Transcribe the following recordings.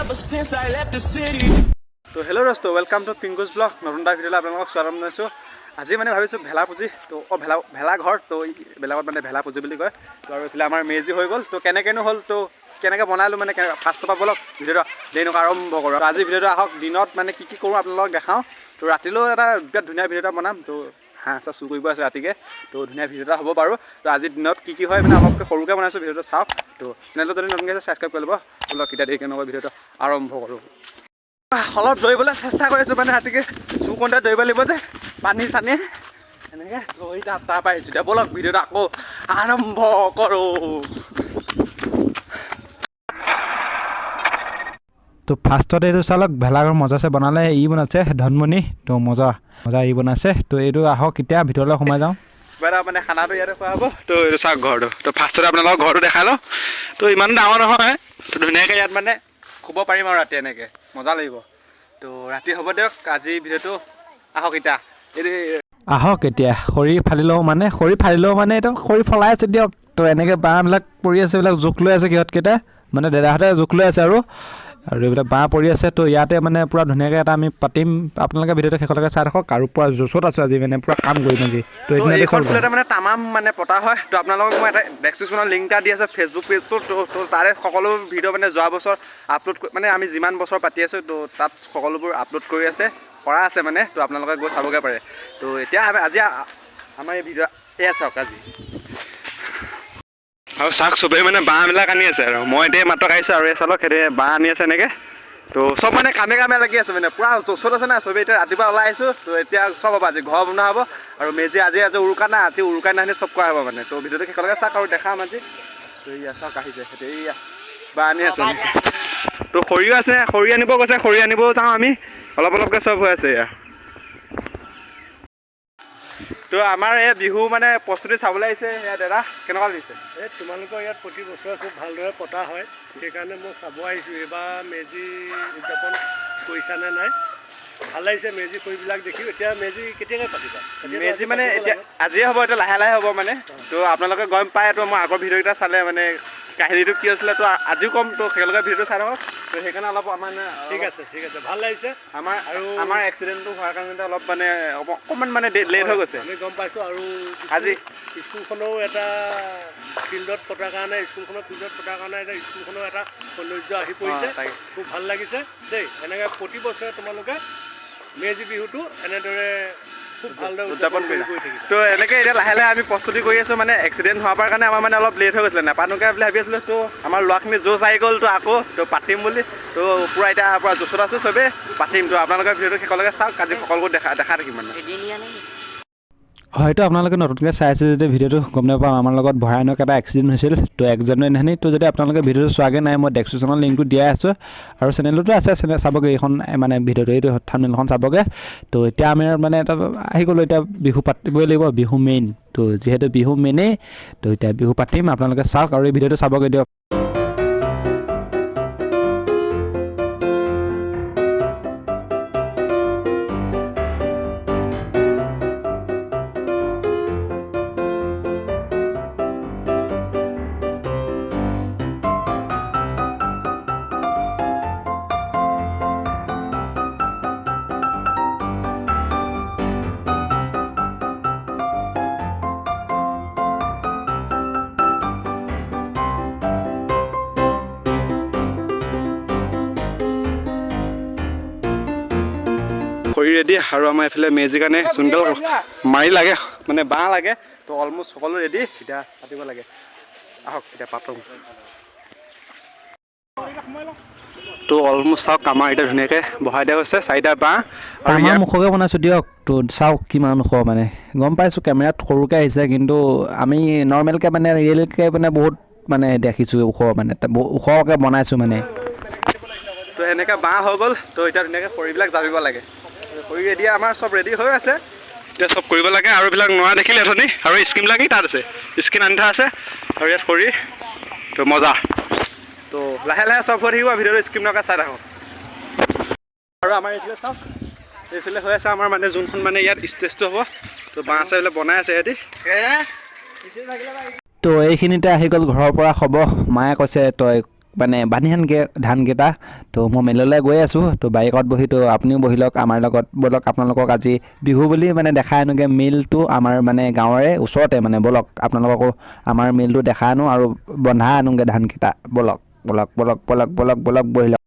ever since I left the city. তো hello' দোস্ত welcome to পিংকুজ blog নতুন এটা ভিডিঅ'লৈ আপোনালোকক স্বাগতম জনাইছোঁ। আজি মানে ভাবিছোঁ ভেলা পুজি তো ভেলাঘৰ তো বেলেগত মানে ভেলা পুজি বুলি কয়। তো আৰু এইফালে আমাৰ মেজি হৈ গ'ল। তো কেনেকৈনো হ'ল তো কেনেকৈ বনালোঁ মানে ফাৰ্ষ্টৰ পৰা ব'লক ভিডিঅ'টো দেৰিনকৈ আৰম্ভ কৰোঁ। আজি ভিডিঅ'টো আহক দিনত মানে কি কৰোঁ আপোনালোকক দেখাওঁ। তো ৰাতিলৈও এটা বিৰাট ধুনীয়া ভিডিঅ' এটা বনাম। তো হাঁহ চাহ চুৰ কৰিব আছে ৰাতিকৈ তো ধুনীয়া ভিডিঅ' এটা হ'ব বাৰু। তো আজি দিনত কি হয় মানে অলপকৈ সৰুকৈ বনাইছোঁ ভিডিঅ'টো চাওক। তো চেনেলটো যদি নতুনকৈ আছে ছাবস্ক্ৰাইব কৰি ল'ব। অলপ কেতিয়া দেৰিকৈ নকয় ভিডিঅ'টো আৰম্ভ কৰোঁ। অলপ দৌৰিবলৈ চেষ্টা কৰিছোঁ মানে ৰাতিকৈ চুৰ কৰোঁতে দৌৰিব লাগিব যে পানী চানী এনেকৈ দৌৰি তাৰ পৰা আহিছোঁ। এতিয়া ব'লক ভিডিঅ'টো আকৌ আৰম্ভ কৰোঁ। তো ফাৰ্ষ্টতে এইটো চালক ভেলাঘৰ মজাছে বনালে ই বনাইছে ধনমণি তো মজা ই বনাইছে। তো এইটো আহক এতিয়া ভিতৰলৈ সোমাই যাওঁ। কিবা এটা মানে খানাটো ইয়াতে খোৱা হ'ব। তো এইটো চাওক ঘৰটো। তো ফাৰ্ষ্টতে আপোনালোকৰ ঘৰটো দেখাই লওঁ। তো ইমান ডাঙৰ নহয় তো ধুনীয়াকৈ ইয়াত মানে শুব পাৰিম আৰু ৰাতি এনেকৈ মজা লাগিব। তো ৰাতি হ'ব দিয়ক আজি ভিডিঅ'টো আহক এতিয়া খৰি ফালি লওঁ মানে এইটো খৰি ফলাই আছে দিয়ক। তো এনেকৈ বাঁহবিলাক পৰি আছে, এইবিলাক জোখ লৈ আছে সিহঁতকেইটা মানে দাদাহঁতে জোখ লৈ আছে আৰু এইবিলাক বাঁহ পৰি আছে। তো ইয়াতে মানে পূৰা ধুনীয়াকৈ এটা আমি পাতিম। আপোনালোকে ভিডিঅ'টো শেষলৈকে চাই থাকক আৰু পূৰা জোচত আছে আজি মানে পূৰা কাম কৰিম আজি। তো এইখন ফুলতে মানে তামাম মানে পতা হয়। তো আপোনালোকক মই এটা ডেছক্ৰিপশ্যনৰ লিংক এটা দি আছে ফেচবুক পেজটো। তো তাৰে সকলো ভিডিঅ' মানে যোৱা বছৰ আপলোড মানে আমি যিমান বছৰ পাতি আছোঁ তো তাত সকলোবোৰ আপলোড কৰা আছে মানে। তো আপোনালোকে গৈ চাবগৈ পাৰে। তো এতিয়া আজি আমাৰ এই ভিডিঅ' এয়া চাওক আজি আৰু চাওক চবেই মানে বাঁহবিলাক আনি আছে আৰু মই এতিয়া মাত্ৰ আহিছোঁ আৰু এই চালক সেইদে বাঁহ আনি আছে এনেকৈ। তো চব মানে কামে লাগি আছে মানে পূৰা জোচত আছে না চবেই। এতিয়া ৰাতিপুৱা ওলাই আহিছোঁ। তো এতিয়া চব হ'ব আজি ঘৰ বনোৱা হ'ব আৰু মেজি আজি উৰুকা নাই, আজি উৰুকা দিনাখনি চব কৰা হ'ব মানে। তো ভিডিঅ'টো শেষলৈকে চাওক আৰু দেখাম আজি। তো এয়া চাওক আহিছে সেইটো এয়া বাঁহ আনি আছে। তো খৰিও আছে, খৰি আনিব গৈছে, খৰি আনিব যাওঁ আমি অলপকৈ চব হৈ আছে এয়া। তো আমাৰ এই বিহু মানে প্ৰস্তুতি চাবলৈ আহিছে এয়া দাদা কেনেকুৱা লাগিছে? এই তোমালোকৰ ইয়াত প্ৰতি বছৰে খুব ভালদৰে পতা হয়, সেইকাৰণে মই চাব আহিছোঁ এইবাৰ মেজি উদযাপন কৰিছানে নাই। ভাল লাগিছে মেজি খৰিবিলাক দেখি। এতিয়া মেজি কেতিয়াকৈ পাতিবা? মেজি মানে এতিয়া আজিয়ে হ'ব, এতিয়া লাহে হ'ব মানে। তো আপোনালোকে গম পায় তো মই আগৰ ভিডিঅ'কেইটা চালে মানে কাহিনীটো কি হৈছিলে তো আজিও ক'ম। তো সেইবিলাকে ভিডিঅ'টো চাই থাকক। তো সেইকাৰণে অলপ মানে ঠিক আছে ভাল লাগিছে। আমাৰ এক্সিডেণ্টটো হোৱাৰ কাৰণে অলপ মানে অকণমান মানে লেট হৈ গৈছে আমি গম পাইছোঁ। আৰু আজি স্কুলখনেও এটা ফিল্ডত পতাৰ কাৰণে এটা স্কুলখনৰ এটা সৌন্দৰ্য আহি পৰিছে। খুব ভাল লাগিছে দেই। এনেকৈ প্ৰতি বছৰে তোমালোকে মেজি বিহুটো এনেদৰে খুব ভালদৰে উদযাপন কৰি থাকিব। তো এনেকৈ এতিয়া লাহে আমি প্ৰস্তুতি কৰি আছোঁ মানে এক্সিডেণ্ট হোৱাৰ কাৰণে আমাৰ মানে অলপ লেট হৈ গৈছিলে নাপানোকৈ বুলি ভাবি আছিলোঁ। তো আমাৰ ল'ৰাখিনি জোচ আহি গ'ল তো আকৌ তো পাতিম বুলি। তো পূৰা এতিয়া পূৰা জোচত আছোঁ চবেই পাতিম। তো আপোনালোকে ভিডিঅ'টো শেষলৈকে চাওক আজি সকলোবোৰ দেখা থাকিম মানে। হয়তো আপোনালোকে নতুনকৈ চাই আছে যদি ভিডিঅ'টো গম নাপাওঁ আমাৰ লগত ভয়ানক এটা এক্সিডেণ্ট হৈছিল। তো 1 জানুৱাৰী দিনাখনি। তো যদি আপোনালোকে ভিডিঅ'টো চোৱাগৈ নাই মই ডেছক্ৰিপশ্যনৰ লিংকটো দিয়াই আছোঁ আৰু চেনেলতো আছে চাবগৈ এইখন মানে ভিডিঅ'টো এইটো থাম্বনেইলখন চাবগৈ। তো এতিয়া আমি মানে এটা আহি গ'লোঁ। এতিয়া বিহু পাতিবই লাগিব, বিহু মেইন। তো যিহেতু বিহু মেইনেই তো এতিয়া বিহু পাতিম। আপোনালোকে চাওক আৰু এই ভিডিঅ'টো চাবগৈ দিয়ক। খৰি ৰেডি আৰু আমাৰ এইফালে মেজিৰ কাৰণে সোনকাল মাৰি লাগে মানে বাঁহ লাগে। তো অলমষ্ট সকলো ৰেডি, এতিয়া পাতিব লাগে। আহক এতিয়া পাতোঁ। তো অলমষ্ট চাওক আমাৰ এতিয়া ধুনীয়াকৈ বহাই দিয়া হৈছে 4টা বাঁহ আৰু আমাৰ মুখকে বনাইছোঁ দিয়ক। তো চাওক কিমান ওখ মানে গম পাইছোঁ কেমেৰাত সৰুকৈ আহিছে কিন্তু আমি নৰ্মেলকৈ মানে ৰিয়েলকৈ মানে বহুত মানে দেখিছোঁ ওখ মানে ওখকৈ বনাইছোঁ মানে। তো এনেকৈ বাঁহ হৈ গ'ল। তো এতিয়া ধুনীয়াকৈ খৰিবিলাক জাবিব লাগে। খৰি ৰেডি আমাৰ চব ৰেডি হৈ আছে। এতিয়া চব কৰিব লাগে আৰু এইবিলাক নোৱা দেখিলে অথনি আৰু স্কিনবিলাক তাত আছে, স্কিন আনি থোৱা আছে আৰু ইয়াত খৰি। তো মজা। তো লাহে চব হৈ থাকিব ভিডিঅ'টো স্কিনকৈ চাই থাকক। আৰু আমাৰ এইফালে চাওক এইফালে হৈ আছে আমাৰ মানে যোনখন মানে ইয়াত ষ্টেজটো হ'ব। তো বাঁহ আছে এইবিলাক বনাই আছে সিহঁতি। তো এইখিনিতে আহি গ'ল ঘৰৰ পৰা খবৰ। মায়ে কৈছে তই মানে বান্ধি ধানকেইটা তো মই মিললৈ গৈ আছোঁ তো বাইকত বহি তো আপুনিও বহি লওক আমাৰ লগত ব'লক আপোনালোকক আজি বিহু বুলি মানে দেখাই আনোগৈ মিলটো আমাৰ মানে গাঁৱৰে ওচৰতে মানে ব'লক আপোনালোককো আমাৰ মিলটো দেখাই আনো আৰু বন্ধা আনোগৈ ধানকেইটা ব'লক ব'লক ব'লক ব'লক ব'লক ব'লক বহি লওক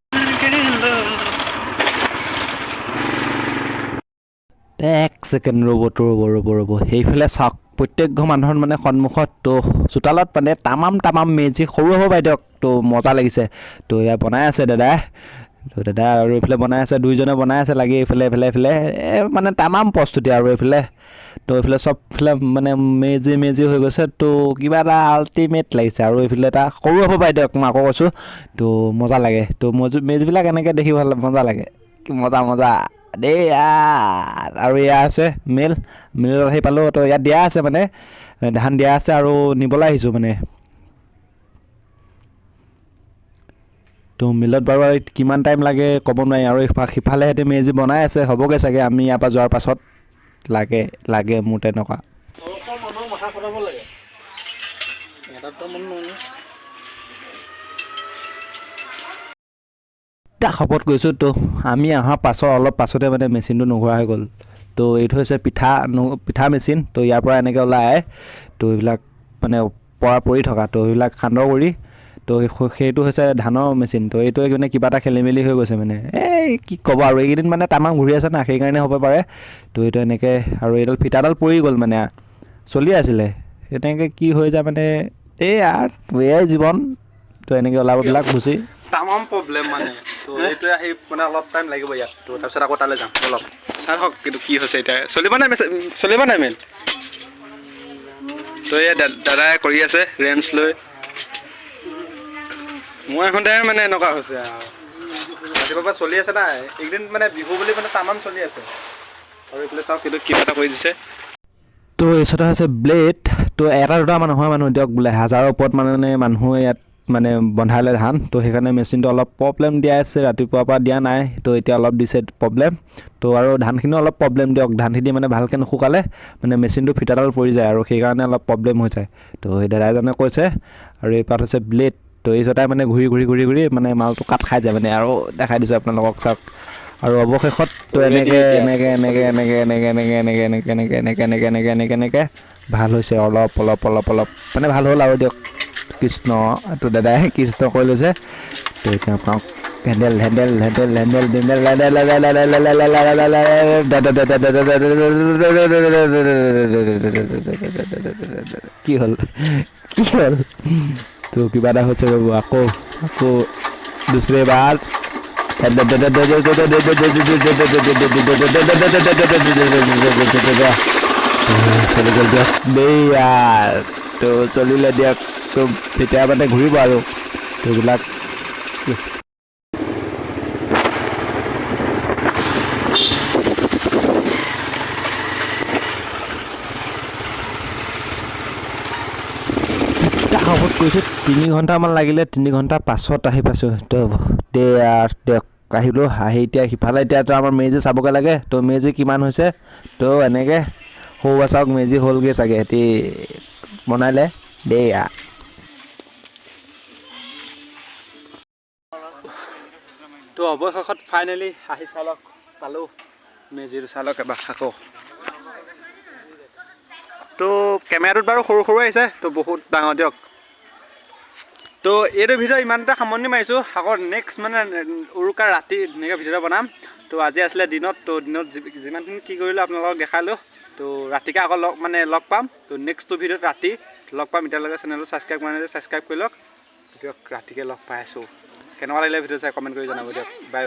এক ছেকেণ্ড ৰ'ব সেইফালে চাওক প্ৰত্যেক ঘৰ মানুহৰ মানে সন্মুখত তো চোতালত মানে তামাম মেজি সৰু হ'ব বাইদেউক তো মজা লাগিছে তো এয়া বনাই আছে দাদাই তো দাদা আৰু এইফালে বনাই আছে দুইজনে বনাই আছে লাগি এইফালে মানে তামাম প্ৰস্তুতি আৰু এইফালে তো এইফালে চবফালে মানে মেজি হৈ গৈছে তো কিবা এটা আল্টিমেট লাগিছে আৰু এইফালে এটা সৰু হ'ব বাইদেউক মই আকৌ কৈছোঁ তো মজা লাগে তো মেজিবিলাক এনেকৈ দেখি ভাল মজা লাগে কি মজা দেই আৰু এয়া আছে মিলত আহি পালোঁ তো ইয়াত দিয়া আছে মানে ধান দিয়া আছে আৰু নিবলৈ আহিছোঁ মানে তো মিলত বাৰু কিমান টাইম লাগে ক'ব নোৱাৰি আৰু সিফালে সিহঁতে মেজি বনাই আছে হ'বগৈ চাগে আমি ইয়াৰ পৰা যোৱাৰ পাছত লাগে মোৰ তেনেকুৱা মানুহৰ মাথা খটাব লাগে এটাতো মন নহয় এতিয়া শপত কৰিছোঁ তো আমি অহাৰ পাছৰ অলপ পাছতে মানে মেচিনটো নোঘূৰা হৈ গ'ল তো এইটো হৈছে পিঠা মেচিন তো ইয়াৰ পৰা এনেকৈ ওলাই তো এইবিলাক মানে পৰি থকা তো এইবিলাক সান্দহ কৰি তো সেইটো হৈছে ধানৰ মেচিন তো এইটো মানে কিবা এটা খেলি মেলি হৈ গৈছে মানে এই কি ক'ব আৰু এইকেইদিন মানে তামাম ঘূৰি আছে না সেইকাৰণে হ'ব পাৰে তো এইটো এনেকৈ আৰু এইডাল ফিটাডাল পৰি গ'ল মানে চলি আছিলে এনেকৈ কি হৈ যায় মানে এয়াই জীৱন তো এনেকৈ ওলাববিলাক গুচি তামাম প্ৰব্লেম মানে তো এইটোৱে আহি মানে অলপ টাইম লাগিব ইয়াত তো তাৰপিছত আকৌ তালৈ যাম অলপ চাই হওক কিন্তু কি হৈছে এতিয়া চলিব নাই মেইন তো এয়া দাদাই কৰি আছে ৰেঞ্চ লৈ মই আহোঁতে মানে এনেকুৱা হৈছে ৰাতিপুৱাৰ পৰা চলি আছে না এইকেইদিন মানে বিহু বুলি মানে তামাম চলি আছে আৰু এইফালে চাওক কিন্তু কিবা এটা কৰি দিছে তো এইচতে হৈছে ব্লেড তো এটা দুটা নহয় মানুহ দিয়ক বোলে হাজাৰৰ ওপৰত মানে মানুহে ইয়াত মানে বন্ধালে ধান তো সেইকাৰণে মেচিনটো অলপ প্ৰব্লেম দিয়া আছে ৰাতিপুৱাৰ পৰা দিয়া নাই তো এতিয়া অলপ দিছে প্ৰব্লেম তো আৰু ধানখিনিও অলপ প্ৰব্লেম দিয়ক ধানখিনি মানে ভালকৈ নুশুকালে মানে মেচিনটো ফিটাডাল পৰি যায় আৰু সেইকাৰণে অলপ প্ৰব্লেম হৈ যায় তো সেই দাদাজনে কৈছে আৰু এই পাত হৈছে ব্লেড তো এই চটাই মানে ঘূৰি মানে মালটো কাট খাই যায় মানে আৰু দেখাই দিছোঁ আপোনালোকক চাওক আৰু অৱশেষত তো এনেকৈ ভাল হৈছে অলপ মানে ভাল হ'ল আৰু দিয়ক কৃষ্ণ তো দাদাই কৃষ্ণ কৈ লৈছে তো এতিয়া আপোনাক হেণ্ডেল কি হ'ল তো কিবা এটা হৈছে ৰ'ব আকৌ দুসৰে বাৰ চলি গ'ল দিয়ক দেই তো চলিলে দিয়ক তো তেতিয়া মানে ঘূৰিব আৰু সেইবিলাক শপত কৰিছোঁ 3 ঘণ্টামান লাগিলে 3 ঘণ্টা পাছত আহি পাইছোঁ তো দিয়ক আহিলোঁ আহি এতিয়া সিফালে এতিয়াতো আমাৰ মেজি চাবগৈ লাগে তো মেজি কিমান হৈছে তো এনেকৈ সৌ চাওক মেজি হ'লগৈ চাগে সিহঁতি বনালে দেই তো অৱশেষত ফাইনেলি আহি চালক পালোঁ মেজিটো চালক এবাৰ আকৌ তো কেমেৰাটোত বাৰু সৰু আহিছে তো বহুত ডাঙৰ দিয়ক তো এইটো ভিডিঅ' ইমানটা সামৰণি মাৰিছোঁ আকৌ নেক্সট মানে উৰুকা ৰাতি ধুনীয়াকৈ ভিডিঅ'টো বনাম তো আজি আছিলে দিনত তো দিনত যিমানখিনি কি কৰিলোঁ আপোনালোকক দেখালোঁ তো ৰাতিকৈ আকৌ লগ পাম তো নেক্সটটো ভিডিঅ'ত ৰাতি লগ পাম এতিয়ালৈকে চেনেলটো ছাবস্ক্ৰাইব কৰা নাই যে ছাবস্ক্ৰাইব কৰি লওক দিয়ক ৰাতিকৈ লগ পাই আছোঁ কেনেকুৱা লাগিলে ভিডিঅ' চাই কমেণ্ট কৰি জনাব দিয়ক বাই